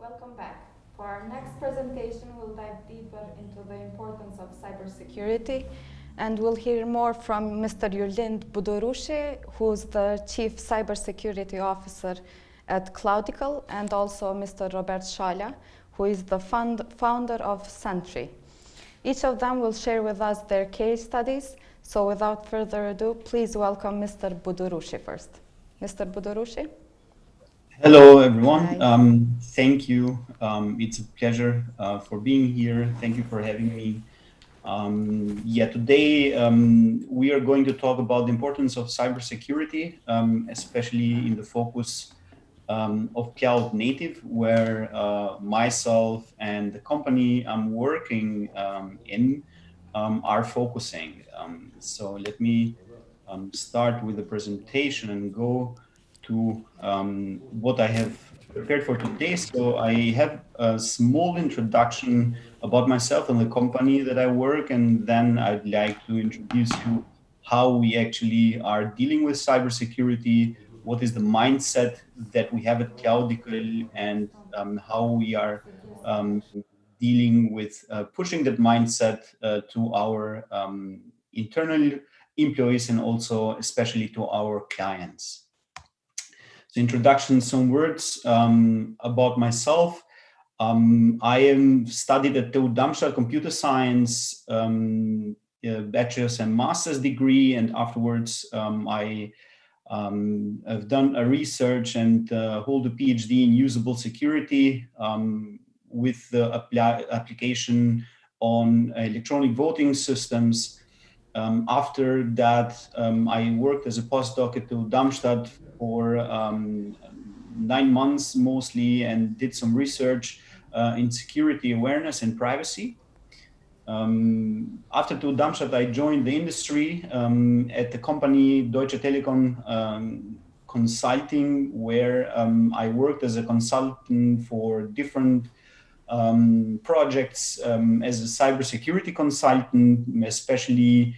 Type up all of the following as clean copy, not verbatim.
Welcome back. For our next presentation, we'll dive deeper into the importance of cybersecurity, and we'll hear more from Mr. Jurlind Budurushi, who's the Chief Cybersecurity Officer at Cloudical, and also Mr. Robert Shala, who is the founder of Sentry. Each of them will share with us their case studies. So without further ado, please welcome Mr. Budurushi first. Mr. Budurushi? Hello, everyone. Hi. Thank you. It's a pleasure for being here. Thank you for having me. Today we are going to talk about the importance of cybersecurity, especially in the focus of cloud native, where myself and the company I'm working in are focusing. So let me start with the presentation and go to what I have prepared for today. So I have a small introduction about myself and the company that I work, and then I'd like to introduce you how we actually are dealing with cybersecurity, what is the mindset that we have at Cloudical, and how we are dealing with pushing that mindset to our internal employees and also especially to our clients. So introduction, some words about myself. I am studied at TU Darmstadt Computer Science, bachelor's and master's degree, and afterwards I have done a research and hold a PhD in usable security with the application on electronic voting systems. After that, I worked as a postdoc at TU Darmstadt for 9 months mostly and did some research in security awareness and privacy. After TU Darmstadt, I joined the industry at the company Deutsche Telekom Consulting, where I worked as a consultant for different projects as a cybersecurity consultant, especially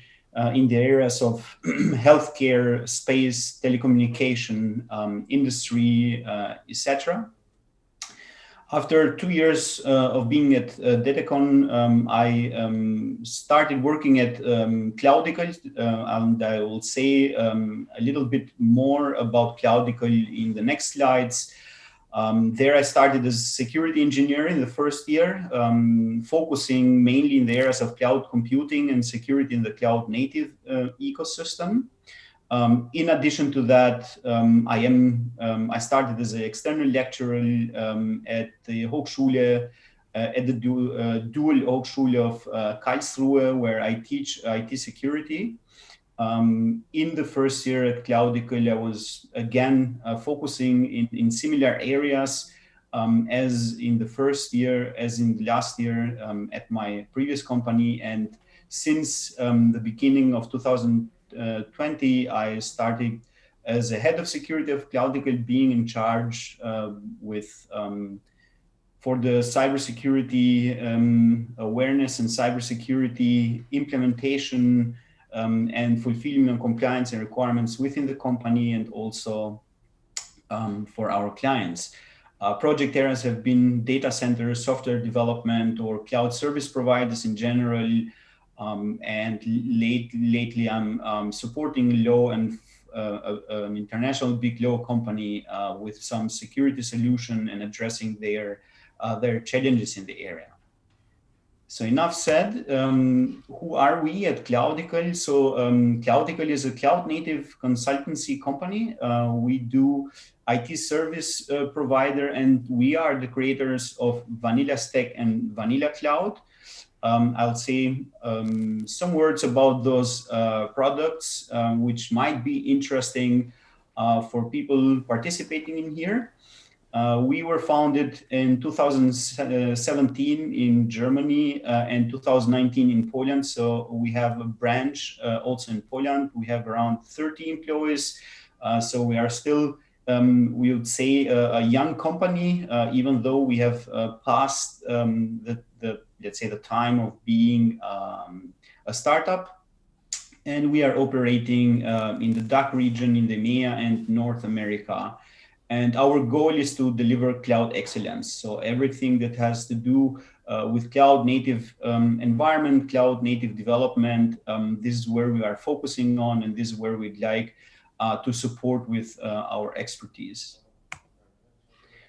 in the areas of healthcare, space, telecommunication, industry, etc. After 2 years of being at Dedecon, I started working at Cloudical, and I will say a little bit more about Cloudical in the next slides. There I started as a security engineer in the first year, focusing mainly in the areas of cloud computing and security in the cloud native ecosystem. In addition to that, I started as an external lecturer at the Hochschule, at the dual Hochschule of Karlsruhe, where I teach IT security. In the first year at Cloudical, I was again focusing in similar areas as in the first year, as in the last year at my previous company. And since the beginning of 2020, I started as a head of security of Cloudical, being in charge for the cybersecurity awareness and cybersecurity implementation and fulfilling on compliance and requirements within the company and also for our clients. Project areas have been data centers, software development, or cloud service providers in general. And lately, I'm supporting law and an international big law company with some security solution and addressing their challenges in the area. So enough said. Who are we at Cloudical? So Cloudical is a cloud native consultancy company. We do IT service provider, and we are the creators of Vanilla Stack and Vanilla Cloud. I'll say some words about those products, which might be interesting for people participating in here. We were founded in 2017 in Germany and 2019 in Poland. So we have a branch also in Poland. We have around 30 employees. So we are still, we would say, a young company, even though we have passed let's say, the time of being a startup. And we are operating in the DACH region, in the EMEA and North America. And our goal is to deliver cloud excellence. So everything that has to do with cloud native environment, cloud native development, this is where we are focusing on, and this is where we'd like to support with our expertise.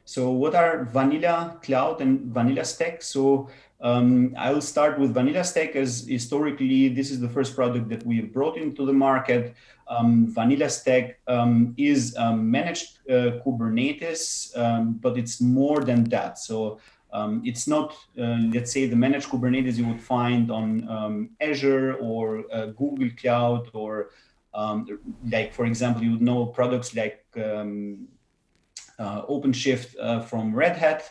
So what are vanilla cloud and vanilla stack? So I'll start with vanilla stack, as historically this is the first product that we have brought into the market. Vanilla stack is managed Kubernetes, but it's more than that. So it's not, let's say, the managed Kubernetes you would find on Azure or Google Cloud, or like, for example, you would know products like OpenShift from Red Hat.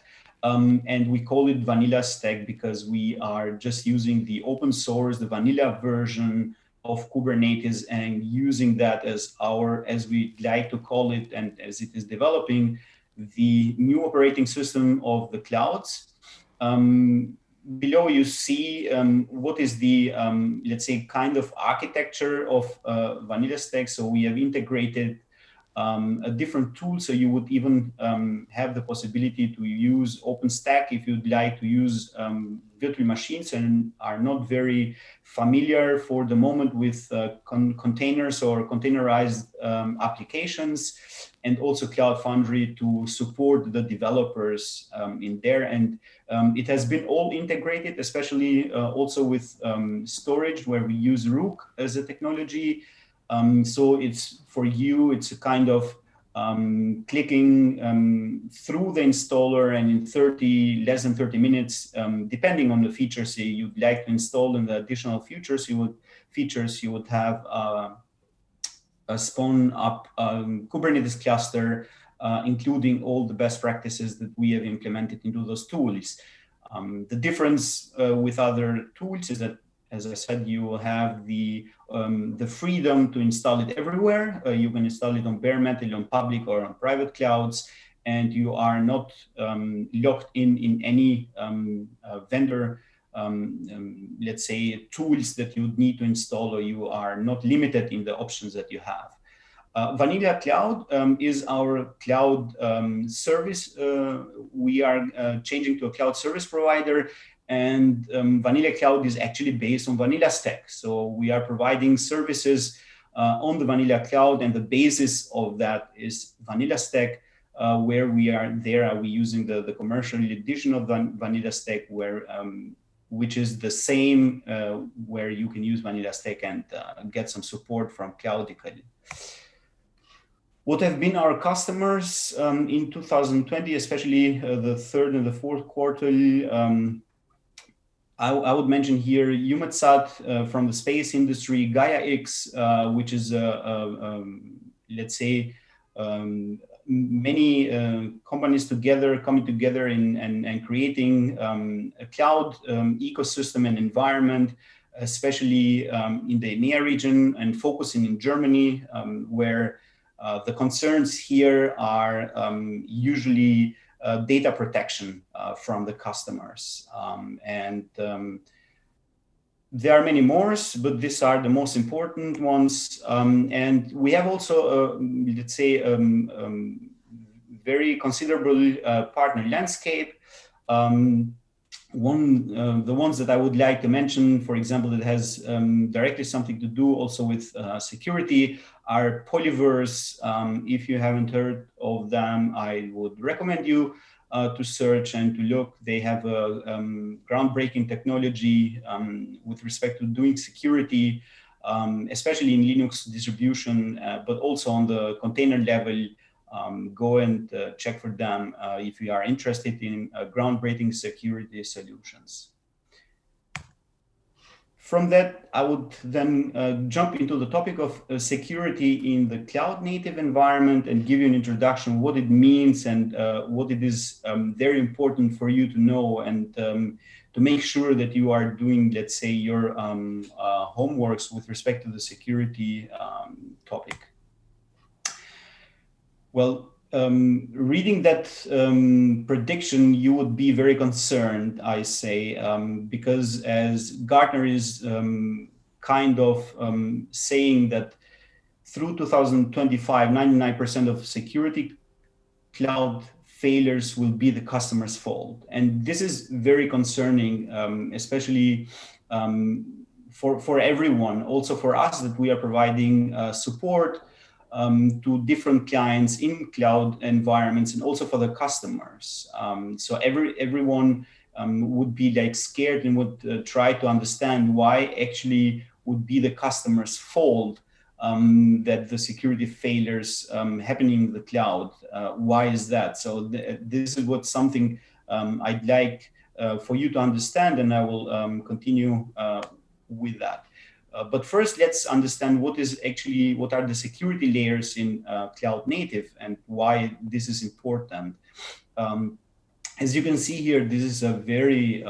And we call it vanilla stack because we are just using the open source, the vanilla version of Kubernetes, and using that as our, as we like to call it, and as it is developing, the new operating system of the clouds. Below you see what is the, let's say, kind of architecture of vanilla stack. So we have integrated a different tool, so you would even have the possibility to use OpenStack if you'd like to use virtual machines and are not very familiar for the moment with containers or containerized applications, and also Cloud Foundry to support the developers in there. And it has been all integrated, especially also with storage, where we use Rook as a technology. So it's, for you, it's a kind of clicking through the installer, and in less than 30 minutes, depending on the features you'd like to install and the additional features you would have a spawn up Kubernetes cluster, including all the best practices that we have implemented into those tools. The difference with other tools is that, as I said, you will have the freedom to install it everywhere. You can install it on bare metal, on public or on private clouds, and you are not locked in any vendor, let's say, tools that you need to install, or you are not limited in the options that you have. Vanilla Cloud is our cloud service. We are changing to a cloud service provider. And Vanilla Cloud is actually based on Vanilla Stack. So we are providing services on the Vanilla Cloud, and the basis of that is Vanilla Stack, where we are using the commercial edition of Vanilla Stack, where which is the same where you can use Vanilla Stack and get some support from Cloudical. What have been our customers in 2020, especially the third and the fourth quarter? I would mention here EUMETSAT from the space industry, Gaia-X, which is, let's say, many companies coming together and creating a cloud ecosystem and environment, especially in the EMEA region, and focusing in Germany, where the concerns here are usually data protection from the customers. There are many more, but these are the most important ones. And we have also, let's say, very considerable partner landscape. The ones that I would like to mention, for example, that has directly something to do also with security, are Polyverse. If you haven't heard of them, I would recommend you to search and to look. They have a groundbreaking technology with respect to doing security, especially in Linux distribution, but also on the container level. Go and check for them if you are interested in groundbreaking security solutions. From that, I would then jump into the topic of security in the cloud native environment and give you an introduction, what it means and what it is very important for you to know, and to make sure that you are doing, let's say, your homeworks with respect to the security topic. Well, reading that prediction, you would be very concerned, I say, because as Gartner is kind of saying that through 2025, 99% of security cloud failures will be the customer's fault. And this is very concerning, especially for everyone, also for us, that we are providing support to different clients in cloud environments, and also for the customers. So everyone would be like scared and would try to understand why actually would be the customer's fault that the security failures happening in the cloud. Why is that? So this is what something I'd like for you to understand, and I will continue with that. But first, let's understand what are the security layers in cloud native and why this is important. As you can see here, this is a very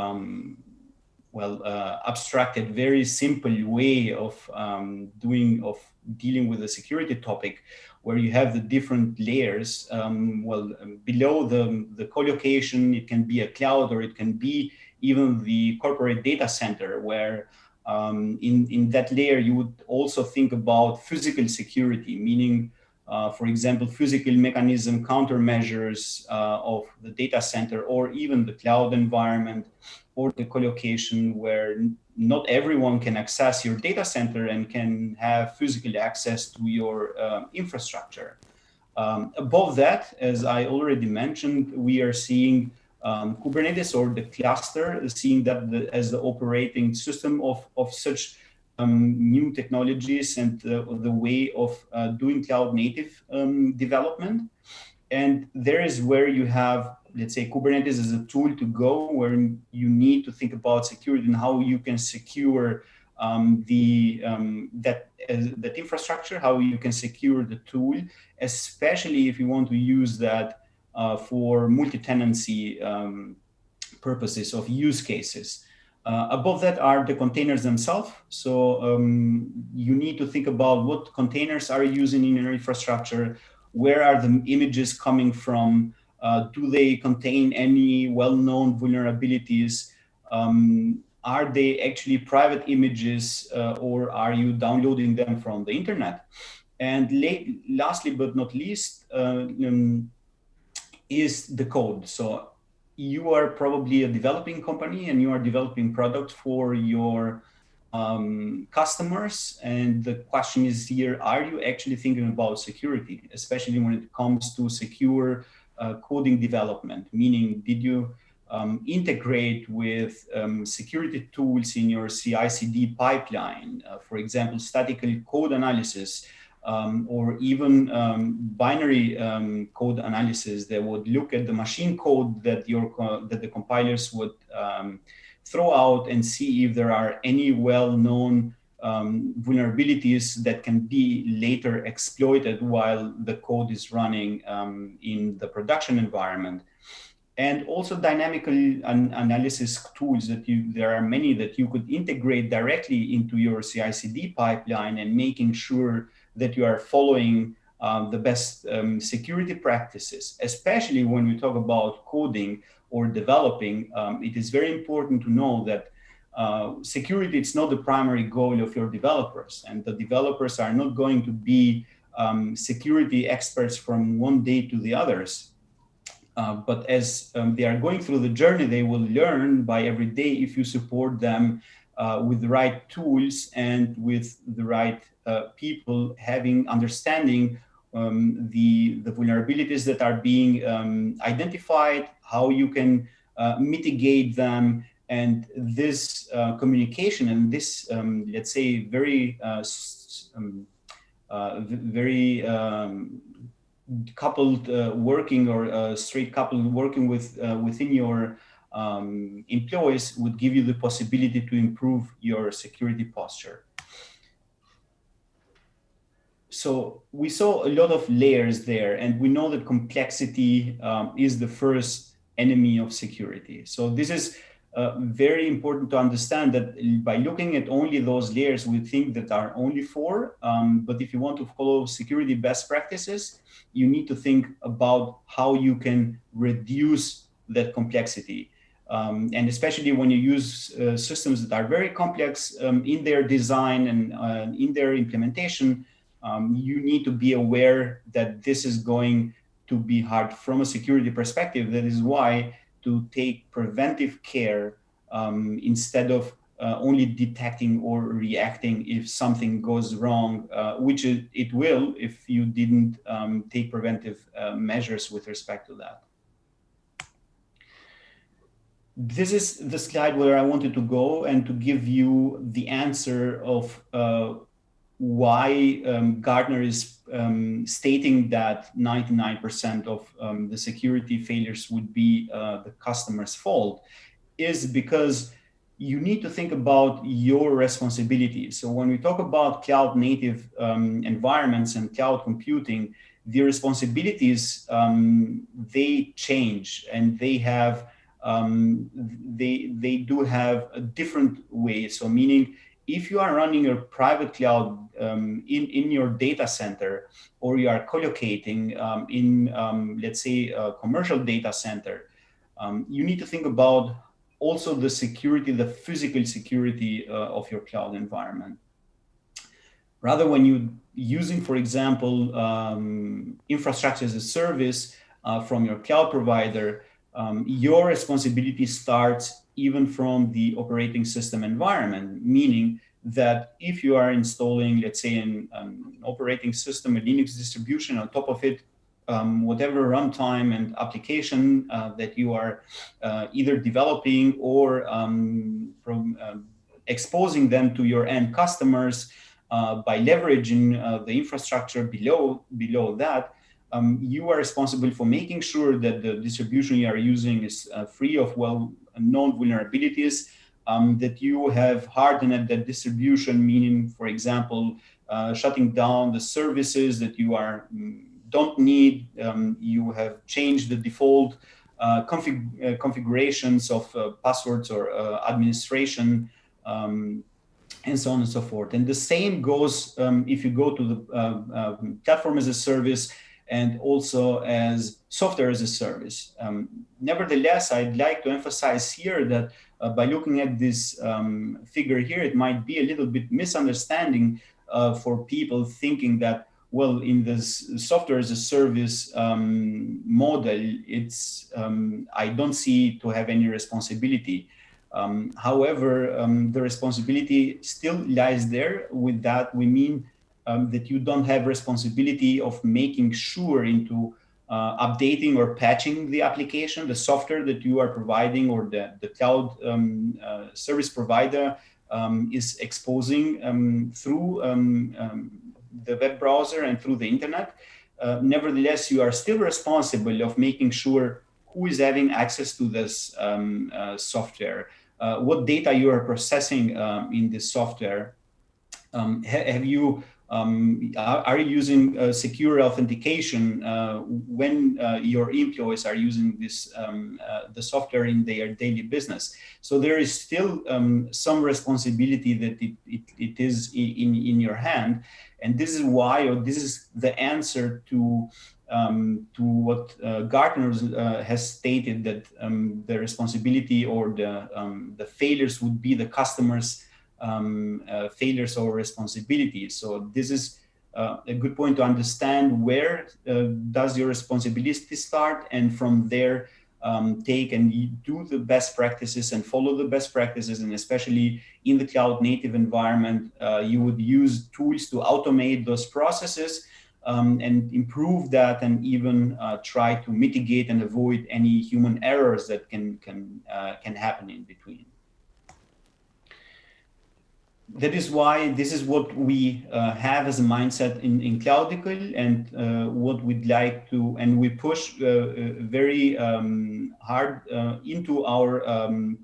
abstracted, very simple way of dealing with the security topic, where you have the different layers. Below the co-location, it can be a cloud, or it can be even the corporate data center, where in that layer you would also think about physical security, meaning, for example, physical mechanism countermeasures of the data center, or even the cloud environment, or the co-location, where not everyone can access your data center and can have physical access to your infrastructure. Above that, as I already mentioned, we are seeing Kubernetes, or the cluster, seeing that as the operating system of such new technologies and the way of doing cloud native development. And there is where you have, let's say, Kubernetes as a tool to go, where you need to think about security and how you can secure that infrastructure, how you can secure the tool, especially if you want to use that for multi-tenancy purposes of use cases. Above that are the containers themselves. So you need to think about what containers are you using in your infrastructure, where are the images coming from, do they contain any well-known vulnerabilities, are they actually private images, or are you downloading them from the internet? And lastly but not least is the code. So you are probably a developing company and you are developing products for your customers. And the question is here, are you actually thinking about security, especially when it comes to secure coding development? Meaning, did you integrate with security tools in your CI/CD pipeline, for example, statical code analysis, or even binary code analysis that would look at the machine code that the compilers would throw out and see if there are any well-known vulnerabilities that can be later exploited while the code is running in the production environment. And also dynamical analysis tools there are many that you could integrate directly into your CI/CD pipeline, and making sure that you are following the best security practices. Especially when we talk about coding or developing, it is very important to know that security is not the primary goal of your developers, and the developers are not going to be security experts from one day to the others. But as they are going through the journey, they will learn by every day if you support them with the right tools and with the right people having understanding the vulnerabilities that are being identified, how you can mitigate them. And this communication and this, let's say, very coupled working, or straight coupled working within your employees would give you the possibility to improve your security posture. So we saw a lot of layers there, and we know that complexity is the first enemy of security. So this is very important to understand, that by looking at only those layers, we think that are only four. But if you want to follow security best practices, you need to think about how you can reduce that complexity. And especially when you use systems that are very complex in their design and in their implementation, you need to be aware that this is going to be hard from a security perspective. That is why to take preventive care instead of only detecting or reacting if something goes wrong, which it will if you didn't take preventive measures with respect to that. This is the slide where I wanted to go and to give you the answer of why Gartner is stating that 99% of the security failures would be the customer's fault, is because you need to think about your responsibilities. So when we talk about cloud native environments and cloud computing, the responsibilities, they change, and they have they do have a different way. So meaning, if you are running your private cloud in your data center, or you are co-locating in, let's say, a commercial data center, you need to think about also the security, the physical security of your cloud environment. Rather, when you're using, for example, infrastructure as a service from your cloud provider, your responsibility starts even from the operating system environment, meaning that if you are installing, let's say, an operating system, a Linux distribution on top of it, whatever runtime and application that you are either developing or exposing them to your end customers by leveraging the infrastructure below that, you are responsible for making sure that the distribution you are using is free of well-known vulnerabilities, that you have hardened that distribution, meaning, for example, shutting down the services that you don't need. You have changed the default configurations of passwords or administration, and so on and so forth. And the same goes if you go to the platform as a service and also as software as a service. Nevertheless, I'd like to emphasize here that by looking at this figure here, it might be a little bit misunderstanding for people thinking that, well, in this software as a service model, it's I don't see to have any responsibility. However, the responsibility still lies there. With that, we mean that you don't have responsibility of making sure into updating or patching the application, the software that you are providing, or the cloud service provider is exposing through the web browser and through the internet. Nevertheless, you are still responsible of making sure who is having access to this software, what data you are processing in this software. Have you are you using secure authentication when your employees are using this the software in their daily business? So there is still some responsibility that it is in your hand, and this is why, or this is the answer to what Gartner has stated, that the responsibility or the failures would be the customers' failures or responsibilities. So this is a good point to understand where does your responsibility start, and from there take and do the best practices and follow the best practices. And especially in the cloud native environment, you would use tools to automate those processes and improve that, and even try to mitigate and avoid any human errors that can happen in between. That is why this is what we have as a mindset in Cloudical, and what we'd like to, and we push very hard into our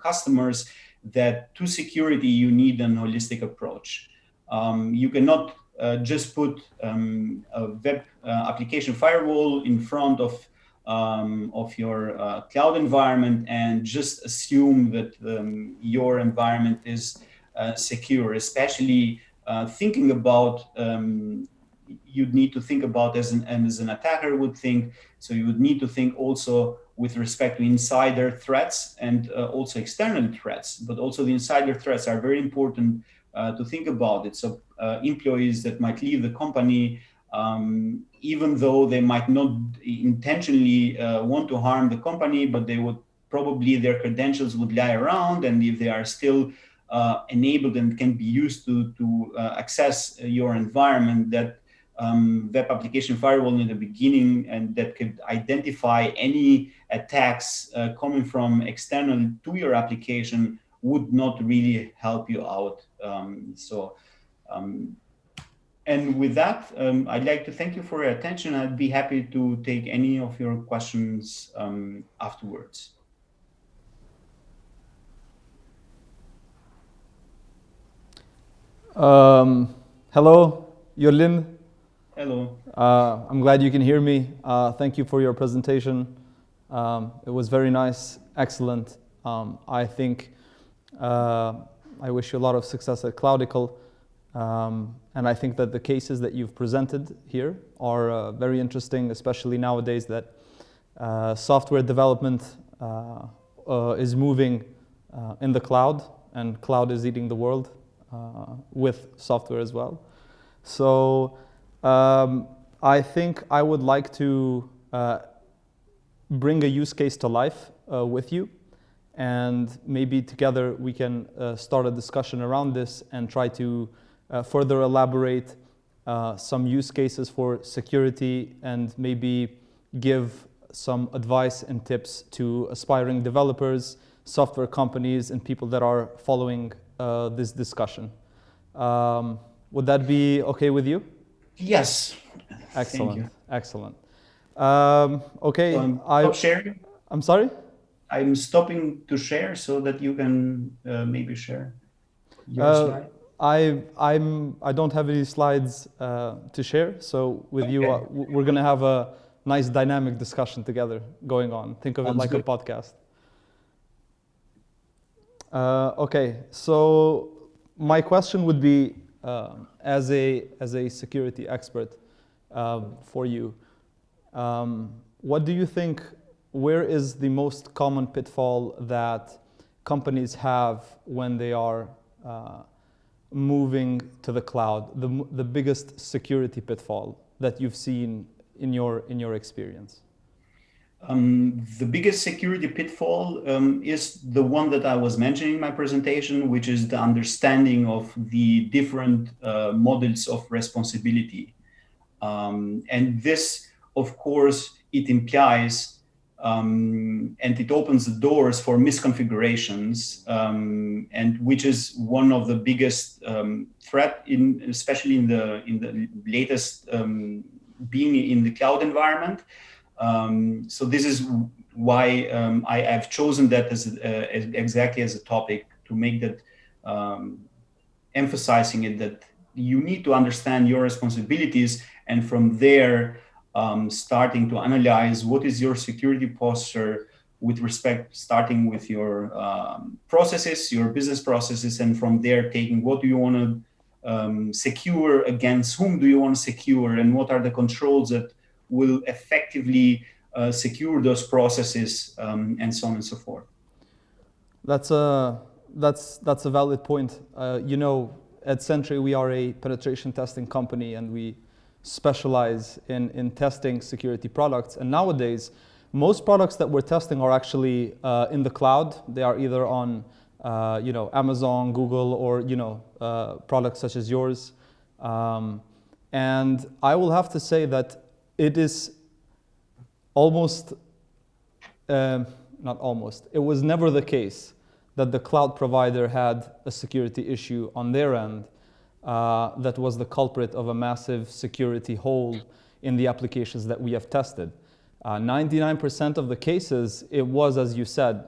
customers, that to security you need an holistic approach. You cannot just put a web application firewall in front of your cloud environment and just assume that your environment is secure. Especially thinking about, you'd need to think about as an attacker would think. So you would need to think also with respect to insider threats and also external threats, but also the insider threats are very important to think about it. So employees that might leave the company even though they might not intentionally want to harm the company, but they would probably, their credentials would lie around, and if they are still enabled and can be used to access your environment, that web application firewall in the beginning, and that could identify any attacks coming from external to your application, would not really help you out. And with that, I'd like to thank you for your attention. I'd be happy to take any of your questions afterwards. Hello, Jurlind. Hello. I'm glad you can hear me. Thank you for your presentation. It was very nice, excellent. I think I wish you a lot of success at Cloudical. And I think that the cases that you've presented here are very interesting, especially nowadays that software development is moving in the cloud, and cloud is eating the world with software as well. So I think I would like to bring a use case to life with you, and maybe together we can start a discussion around this and try to further elaborate some use cases for security, and maybe give some advice and tips to aspiring developers, software companies, and people that are following this discussion. Would that be okay with you? Yes. Excellent. Thank you. Excellent. Okay. Stop sharing. I'm sorry? I'm stopping to share so that you can maybe share your slide. I don't have any slides to share, so with you, we're going to have a nice dynamic discussion together going on. Think of it like a podcast. Okay, so my question would be, as a security expert for you, what do you think, where is the most common pitfall that companies have when they are moving to the cloud, the biggest security pitfall that you've seen in your experience? The biggest security pitfall is the one that I was mentioning in my presentation, which is the understanding of the different models of responsibility. And this, of course, it implies and it opens the doors for misconfigurations, and which is one of the biggest threat, especially in the latest being in the cloud environment. So this is why I've chosen that as exactly as a topic, to make that emphasizing it, that you need to understand your responsibilities, and from there starting to analyze what is your security posture with respect, starting with your processes, your business processes, and from there taking what do you want to secure, against whom do you want to secure, and what are the controls that will effectively secure those processes, and so on and so forth. That's a valid point. You know, at Sentry, we are a penetration testing company, and we specialize in testing security products. And nowadays, most products that we're testing are actually in the cloud. They are either on Amazon, Google, or products such as yours. And I will have to say that it is almost, not almost, it was never the case that the cloud provider had a security issue on their end that was the culprit of a massive security hole in the applications that we have tested. 99% of the cases, it was, as you said,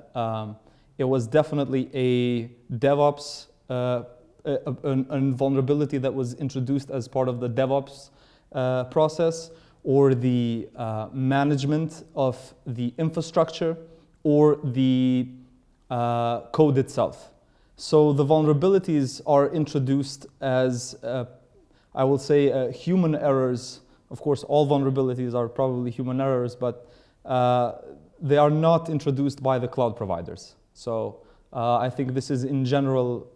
it was definitely a DevOps, a vulnerability that was introduced as part of the DevOps process, or the management of the infrastructure, or the code itself. So the vulnerabilities are introduced as, I will say, human errors. Of course, all vulnerabilities are probably human errors, but they are not introduced by the cloud providers. So I think this is, in general,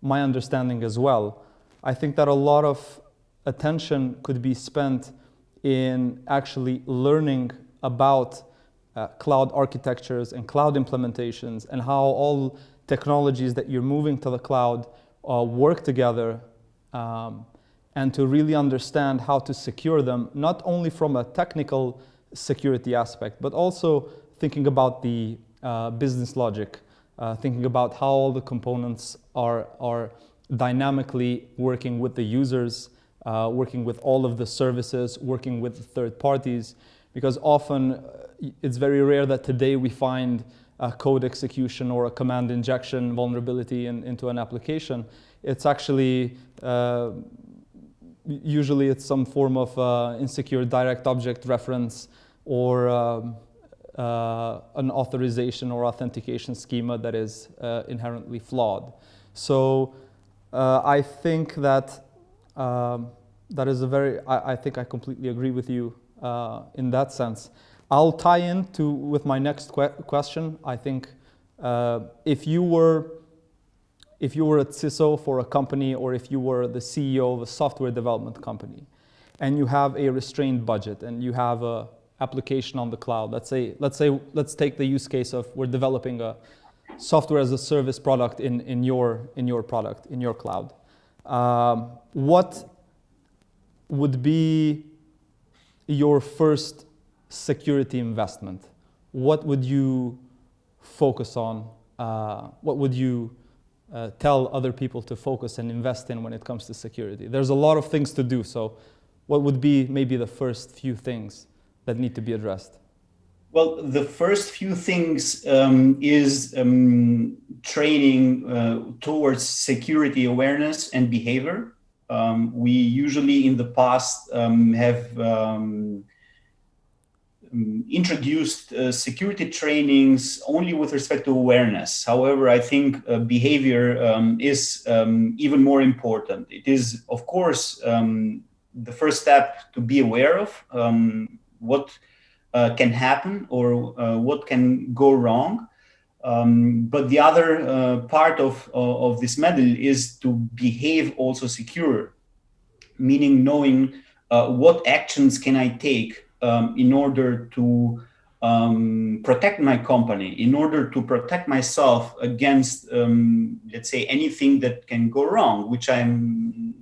my understanding as well. I think that a lot of attention could be spent in actually learning about cloud architectures and cloud implementations and how all technologies that you're moving to the cloud work together, and to really understand how to secure them, not only from a technical security aspect, but also thinking about the business logic, thinking about how all the components are dynamically working with the users, working with all of the services, working with the third parties, because often it's very rare that today we find a code execution or a command injection vulnerability into an application. It's actually, usually it's some form of insecure direct object reference or an authorization or authentication schema that is inherently flawed. So I think that that is a very, I think I completely agree with you in that sense. I'll tie in with my next question. I think if you were a CISO for a company, or if you were the CEO of a software development company, and you have a restrained budget and you have a application on the cloud, let's take the use case of we're developing a software as a service product in your product, in your cloud. What would be your first security investment? What would you focus on? What would you tell other people to focus and invest in when it comes to security? There's a lot of things to do, so what would be maybe the first few things that need to be addressed? Well, the first few things is training towards security awareness and behavior. We usually in the past have introduced security trainings only with respect to awareness. However, I think behavior is even more important. It is, of course, the first step to be aware of what can happen or what can go wrong. But the other part of this medal is to behave also secure, meaning knowing what actions can I take in order to protect my company, in order to protect myself against, let's say, anything that can go wrong, which I'm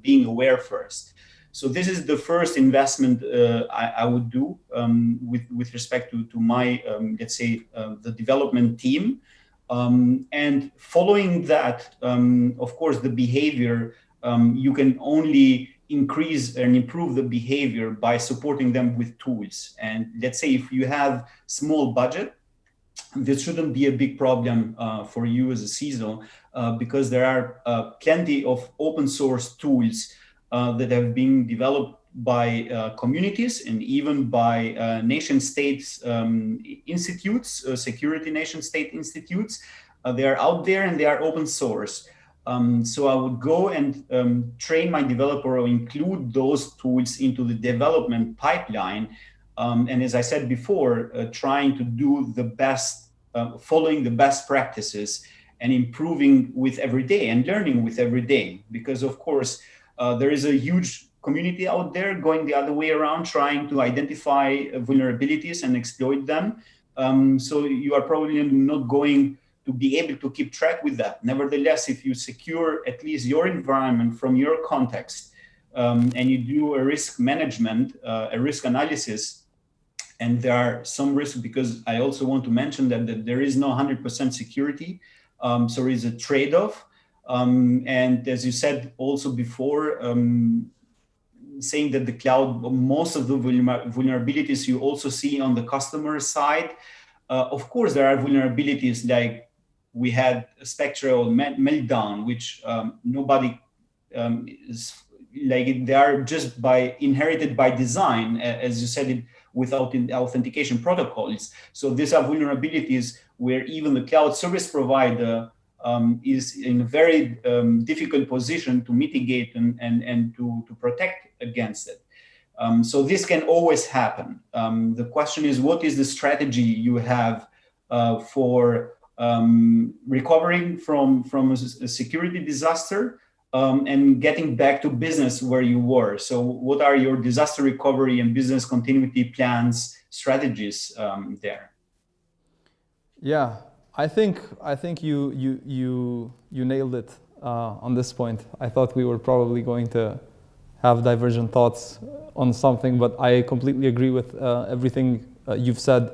being aware first. So this is the first investment I would do with respect to my, let's say, the development team. And following that, of course, the behavior, you can only increase and improve the behavior by supporting them with tools. And let's say if you have small budget, this shouldn't be a big problem for you as a CISO, because there are plenty of open source tools that have been developed by communities and even by nation states institutes, security nation state institutes. They are out there and they are open source. So I would go and train my developer or include those tools into the development pipeline. And as I said before, trying to do the best, following the best practices and improving with every day and learning with every day. Because of course, there is a huge community out there going the other way around, trying to identify vulnerabilities and exploit them. So you are probably not going to be able to keep track with that. Nevertheless, if you secure at least your environment from your context, and you do a risk management, a risk analysis, and there are some risks, because I also want to mention that there is no 100% security. So there is a trade-off. And as you said also before, saying that the cloud, most of the vulnerabilities you also see on the customer side. Of course, there are vulnerabilities like we had a spectral meltdown, which nobody is like, they are just inherited by design, as you said, it without authentication protocols. So these are vulnerabilities where even the cloud service provider is in a very difficult position to mitigate and to protect against it. So this can always happen. The question is, what is the strategy you have for recovering from a security disaster, and getting back to business where you were. So what are your disaster recovery and business continuity plans, strategies there? Yeah, I think you nailed it on this point. I thought we were probably going to have divergent thoughts on something, but I completely agree with everything you've said.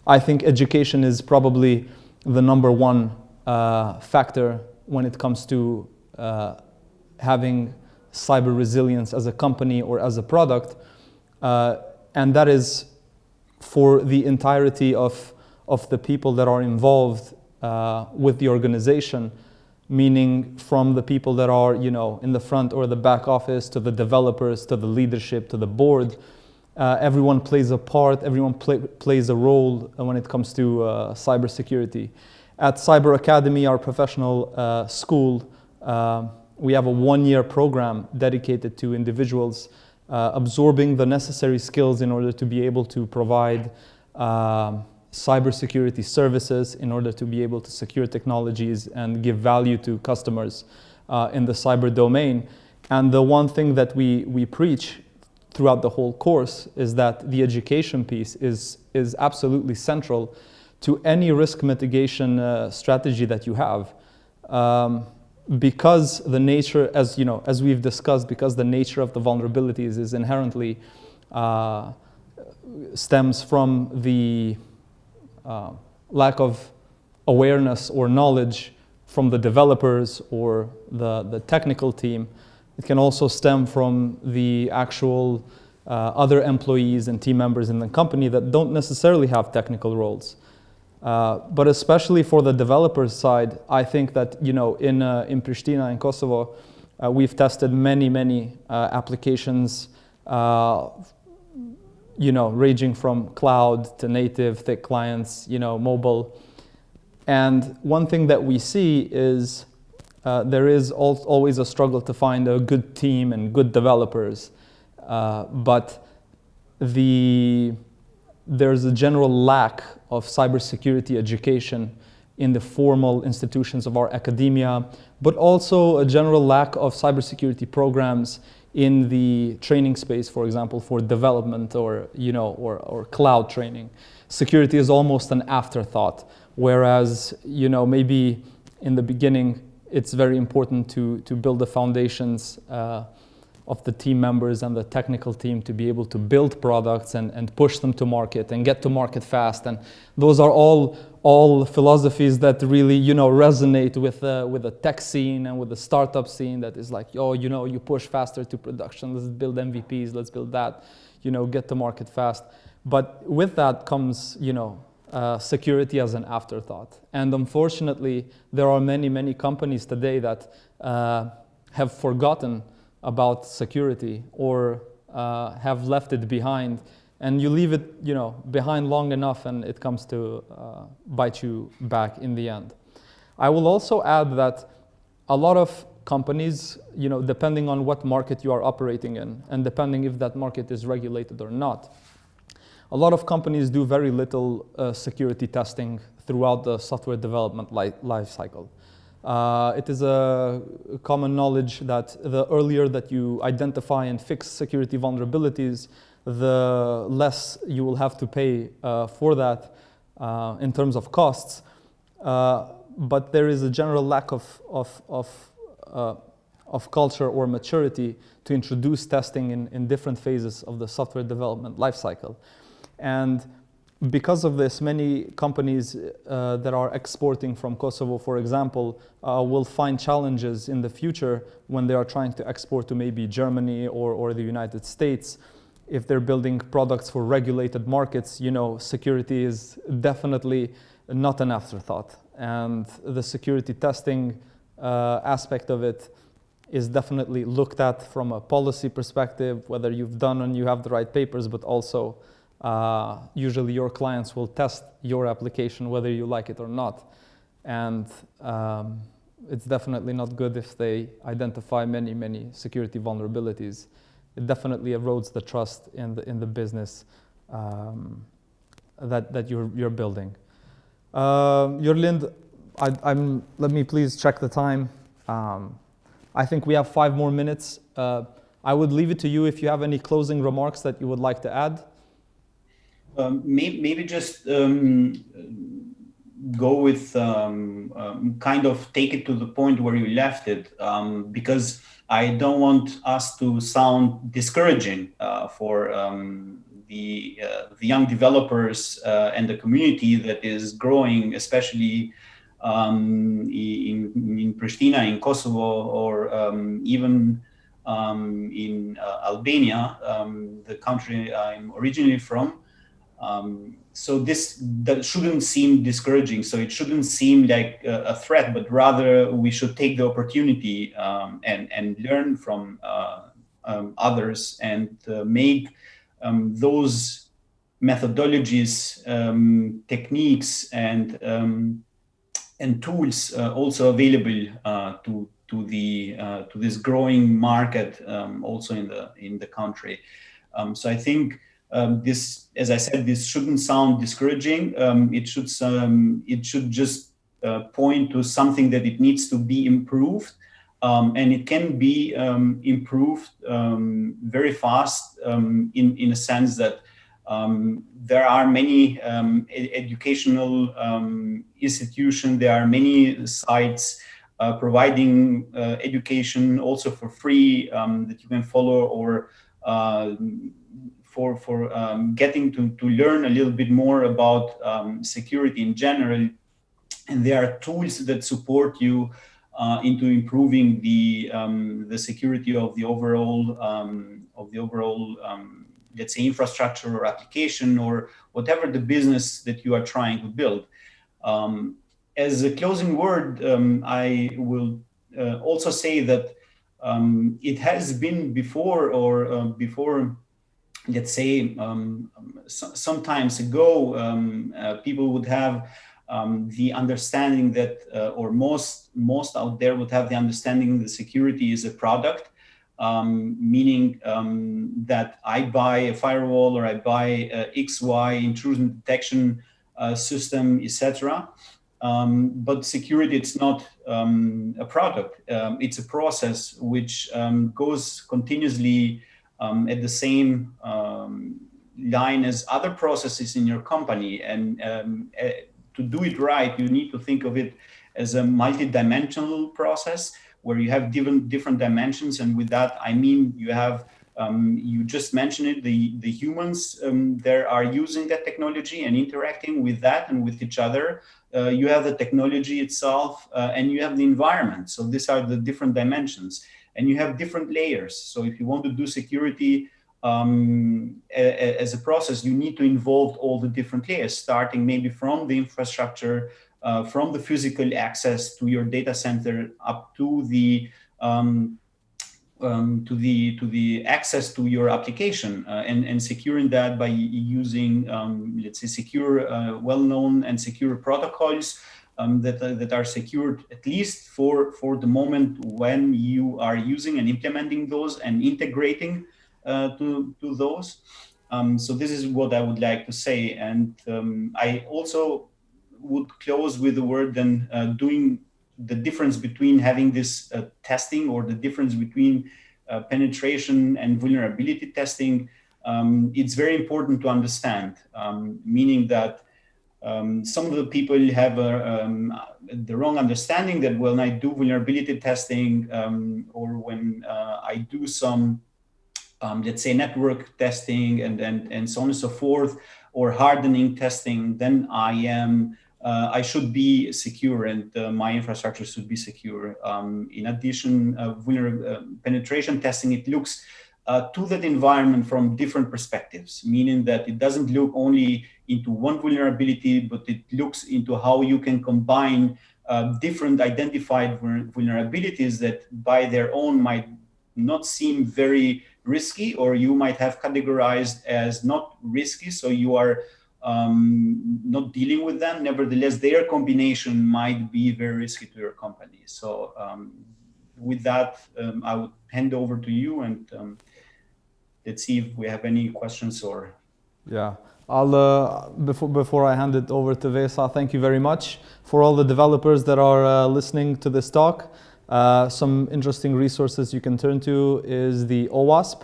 I think education is probably the number one factor when it comes to having cyber resilience as a company or as a product, and that is for the entirety of the people that are involved with the organization, meaning from the people that are, you know, in the front or the back office, to the developers, to the leadership, to the board. Everyone plays a part, everyone plays a role when it comes to cybersecurity. At Cyber Academy, our professional school, we have a one-year program dedicated to individuals absorbing the necessary skills in order to be able to provide cybersecurity services, in order to be able to secure technologies and give value to customers in the cyber domain. And the one thing that we preach throughout the whole course is that the education piece is absolutely central to any risk mitigation strategy that you have. Because the nature, as you know, as we've discussed, because the nature of the vulnerabilities is inherently stems from the lack of awareness or knowledge from the developers or the technical team. It can also stem from the actual other employees and team members in the company that don't necessarily have technical roles. But especially for the developers side, I think that, you know, in Pristina, in Kosovo, we've tested many applications, you know, ranging from cloud to native, thick clients, you know, mobile. And one thing that we see is there is always a struggle to find a good team and good developers. But there's a general lack of cybersecurity education in the formal institutions of our academia, but also a general lack of cybersecurity programs in the training space, for example, for development or, you know, or cloud training. Security is almost an afterthought, whereas, you know, maybe in the beginning it's very important to build the foundations of the team members and the technical team to be able to build products and push them to market and get to market fast. And those are all philosophies that really, you know, resonate with the tech scene and with the startup scene that is like, oh, you know, you push faster to production, let's build MVPs, let's build that, you know, get to market fast. But with that comes, you know, security as an afterthought. And unfortunately, there are many companies today that have forgotten about security or have left it behind, and you leave it, you know, behind long enough and it comes to bite you back in the end. I will also add that a lot of companies, you know, depending on what market you are operating in and depending if that market is regulated or not, a lot of companies do very little security testing throughout the software development life cycle. It is a common knowledge that the earlier that you identify and fix security vulnerabilities, the less you will have to pay for that in terms of costs. But there is a general lack of culture or maturity to introduce testing in different phases of the software development lifecycle. And because of this, many companies that are exporting from Kosovo, for example, will find challenges in the future when they are trying to export to maybe Germany or the United States. If they're building products for regulated markets, you know, security is definitely not an afterthought. And the security testing aspect of it is definitely looked at from a policy perspective, whether you've done and you have the right papers, but also usually your clients will test your application whether you like it or not. And it's definitely not good if they identify many security vulnerabilities. It definitely erodes the trust in the business that you're building. Jurlind, let me please check the time. I think we have 5 more minutes. I would leave it to you if you have any closing remarks that you would like to add. Maybe just go with kind of take it to the point where you left it, because I don't want us to sound discouraging for the young developers and the community that is growing, especially in Pristina, in Kosovo, or even in Albania, the country I'm originally from. So that shouldn't seem discouraging. So it shouldn't seem like a threat, but rather we should take the opportunity and learn from others and make those methodologies, techniques, and tools also available to this growing market, also in the country. So I think. This, as I said, this shouldn't sound discouraging. It should just point to something that it needs to be improved, and it can be improved very fast in a sense that there are many educational institutions, there are many sites providing education also for free that you can follow, or for getting to learn a little bit more about security in general. And there are tools that support you into improving the security of the overall let's say infrastructure or application or whatever the business that you are trying to build. As a closing word, I will also say that it has been before, or before, let's say, some times ago, people would have the understanding that, or most out there would have the understanding that security is a product, meaning that I buy a firewall or I buy a XY intrusion detection system, etc. But security, it's not a product. It's a process which goes continuously at the same line as other processes in your company. And to do it right, you need to think of it as a multi-dimensional process where you have different dimensions. And with that, I mean, you have, you just mentioned it, the humans that are using that technology and interacting with that and with each other. You have the technology itself, and you have the environment. So these are the different dimensions. And you have different layers. So if you want to do security as a process, you need to involve all the different layers, starting maybe from the infrastructure, from the physical access to your data center, up to the access to your application, and securing that by using, let's say, secure, well-known and secure protocols. That are secured, at least for the moment when you are using and implementing those and integrating to those. So this is what I would like to say. And I also would close with the word then doing the difference between having this testing, or the difference between penetration and vulnerability testing. It's very important to understand, meaning that some of the people have the wrong understanding that when I do vulnerability testing, or when I do some, let's say, network testing and so on and so forth, or hardening testing, then I should be secure, and my infrastructure should be secure. In addition, penetration testing, it looks to that environment from different perspectives, meaning that it doesn't look only into one vulnerability, but it looks into how you can combine different identified vulnerabilities that by their own might not seem very risky, or you might have categorized as not risky, so you are not dealing with them. Nevertheless, their combination might be very risky to your company. So with that, I would hand over to you, and let's see if we have any questions or. Yeah, I'll before I hand it over to Vesa, thank you very much for all the developers that are listening to this talk. Some interesting resources you can turn to is the OWASP.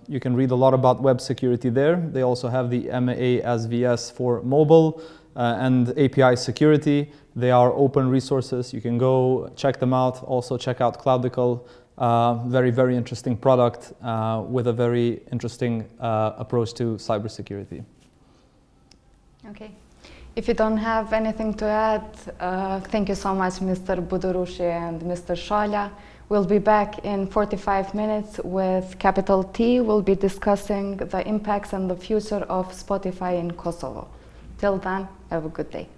You can read a lot about web security there. They also have the MAASVS for mobile and API security. They are open resources. You can go check them out. Also check out Cloudical. Very, very interesting product with a very interesting approach to cybersecurity. Okay. If you don't have anything to add, thank you so much, Mr. Budurushi and Mr. Shala. We'll be back in 45 minutes with capital T. We'll be discussing the impacts and the future of Spotify in Kosovo. Till then, have a good day.